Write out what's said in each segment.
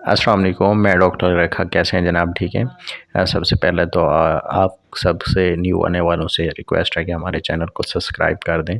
अस्सलाम वालेकुम। मैं डॉक्टर रेखा। कैसे हैं जनाब? ठीक हैं। सबसे पहले तो आप सबसे न्यू आने वालों से रिक्वेस्ट है कि हमारे चैनल को सब्सक्राइब कर दें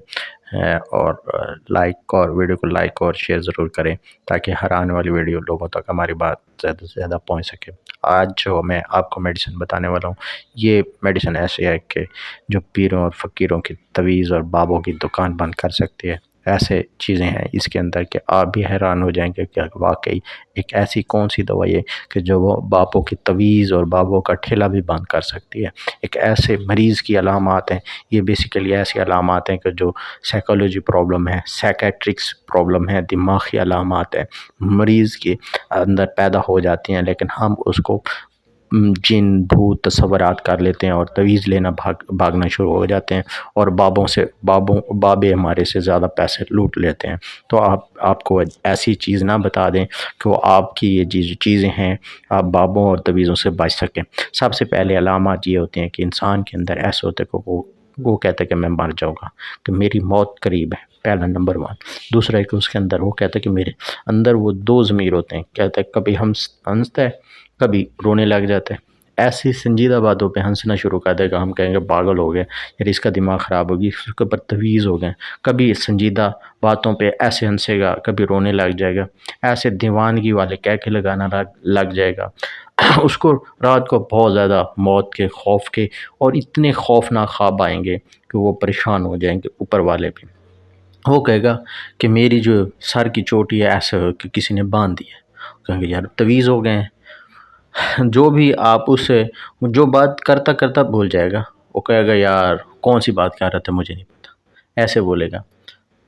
और लाइक और वीडियो को लाइक और शेयर ज़रूर करें ताकि हर आने वाली वीडियो लोगों तक हमारी बात ज़्यादा से ज़्यादा पहुंच सके। आज जो मैं आपको मेडिसिन बताने वाला हूँ, ये मेडिसिन ऐसी है कि जो पीरों और फ़कीरों की तवीज़ और बाबों की दुकान बंद कर सकती है। ऐसे चीज़ें हैं इसके अंदर कि आप भी हैरान हो जाएंगे कि वाकई एक ऐसी कौन सी दवाई है कि जो वो बाबों की तवीज़ और बाबों का ठेला भी बंद कर सकती है। एक ऐसे मरीज़ की अलामात हैं, ये बेसिकली ऐसी अलामात हैं कि जो साइकोलॉजी प्रॉब्लम है, साइकेट्रिक्स प्रॉब्लम है, दिमागी अलामात है, मरीज़ के अंदर पैदा हो जाती हैं, लेकिन हम उसको जिन भूत तस्वुरात कर लेते हैं और तवीज़ लेना भागना शुरू हो जाते हैं और बाबे हमारे से ज़्यादा पैसे लूट लेते हैं। तो आपको ऐसी चीज़ ना बता दें कि वो आपकी ये चीज़ें हैं, आप बाबों और तवीज़ों से बच सकें। सबसे पहले अलामात ये होते हैं कि इंसान के अंदर ऐसे होते हैं कि वो कहता है कि मैं मर जाऊँगा, कि मेरी मौत करीब है, पहला नंबर 1। दूसरा है कि उसके अंदर वो कहता है कि मेरे अंदर वो 2 ज़मीर होते हैं, कहता है कभी हंसता है, कभी रोने लग जाता है। ऐसी संजीदा बातों पे हंसना शुरू कर देगा, हम कहेंगे पागल हो गया यार, इसका दिमाग ख़राब होगी, उसके ऊपर तवीज़ हो गए। कभी संजीदा बातों पे ऐसे हंसेगा, कभी रोने लग जाएगा, ऐसे दीवानगी वाले कैके लगाना लग जाएगा। उसको रात को बहुत ज़्यादा मौत के खौफ के और इतने खौफनाक ख्वाब आएंगे कि वो परेशान हो जाएंगे ऊपर वाले भी। वो कहेगा कि मेरी जो सर की चोटी है ऐसे हो कि किसी ने बांध दी है। कहेंगे यार तवीज़ हो गए हैं। जो भी आप उससे जो बात करता करता भूल जाएगा, वो कहेगा यार कौन सी बात कर रहा था मुझे नहीं पता, ऐसे बोलेगा।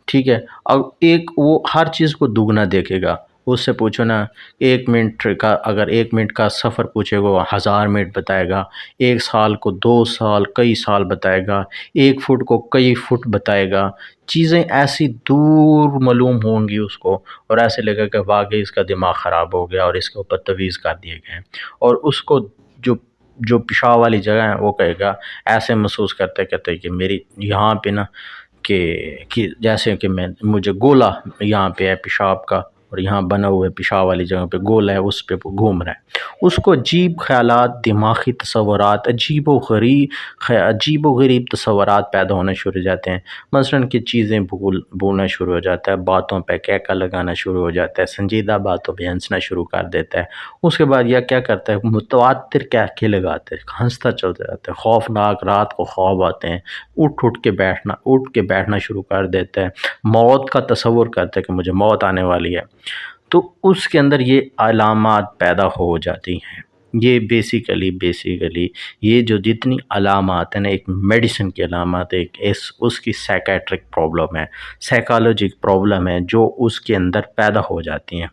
ठीक है। अब एक वो हर चीज़ को दुगना देखेगा। उससे पूछो ना, 1 मिनट का अगर 1 मिनट का सफ़र पूछेगा वो 1000 मिनट बताएगा, 1 साल को 2 साल कई साल बताएगा, 1 फुट को कई फुट बताएगा। चीज़ें ऐसी दूर मालूम होंगी उसको और ऐसे लगेगा कि वाकई इसका दिमाग ख़राब हो गया और इसके ऊपर तवीज़ कर दिए गए हैं। और उसको जो जो पेशाब वाली जगह है वो कहेगा, ऐसे महसूस करते कहते कि मेरी यहाँ पे ना कि जैसे कि मुझे गोला यहाँ पे है पेशाब का और यहाँ बना हुआ है पेशाब वाली जगह पे गोला है, उस पे वो घूम रहा है। उसको अजीब ख्यालात, दिमागी तस्वुरात, अजीब व गरीब तस्वुरात पैदा होने शुरू हो जाते हैं। मसलन कि चीज़ें भूलना शुरू हो जाता है, बातों पे कैका लगाना शुरू हो जाता है, संजीदा बातों पे हंसना शुरू कर देता है। उसके बाद यह क्या करता है, मुतवातिर कैके लगाते हैं, हंसता चल जाता है, खौफनाक रात को ख्वाब आते हैं, उठ के बैठना शुरू कर देता है, मौत का तसव्वुर करता है कि मुझे मौत आने वाली है। तो उसके अंदर ये अलामात पैदा हो जाती हैं। ये बेसिकली ये जो जितनी अलामात हैं ना, एक मेडिसिन की अलामात है, एक उसकी साइकेट्रिक प्रॉब्लम है, साइकोलॉजिक प्रॉब्लम है जो उसके अंदर पैदा हो जाती हैं।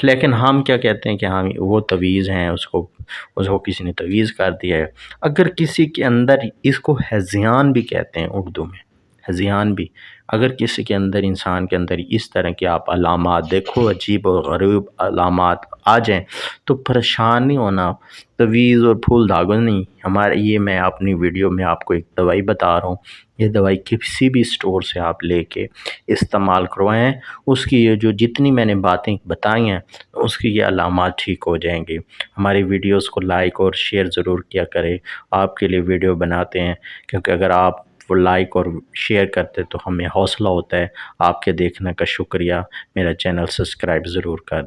लेकिन हम क्या कहते हैं कि हाँ वो तवीज़ हैं, उसको उसको किसी ने तवीज़ कर दिया है। अगर किसी के अंदर, इसको हैज़ियान भी कहते हैं उर्दू में, हैज़ियान भी, अगर किसी के अंदर, इंसान के अंदर इस तरह के आप अलामात देखो, अजीब और गरीब अलामात आ जाएँ, तो परेशान नहीं होना। तवीज़ और फूल धागों नहीं, हमारे ये मैं अपनी वीडियो में आपको एक दवाई बता रहा हूँ। ये दवाई किसी भी स्टोर से आप लेके इस्तेमाल करवाएं, उसकी ये जो जितनी मैंने बातें बताई हैं उसकी ये अलामात ठीक हो जाएंगी। हमारी वीडियोस को लाइक और शेयर ज़रूर किया करें, आपके लिए वीडियो बनाते हैं, क्योंकि अगर आप वो लाइक और शेयर करते तो हमें हौसला होता है। आपके देखने का शुक्रिया। मेरा चैनल सब्सक्राइब ज़रूर कर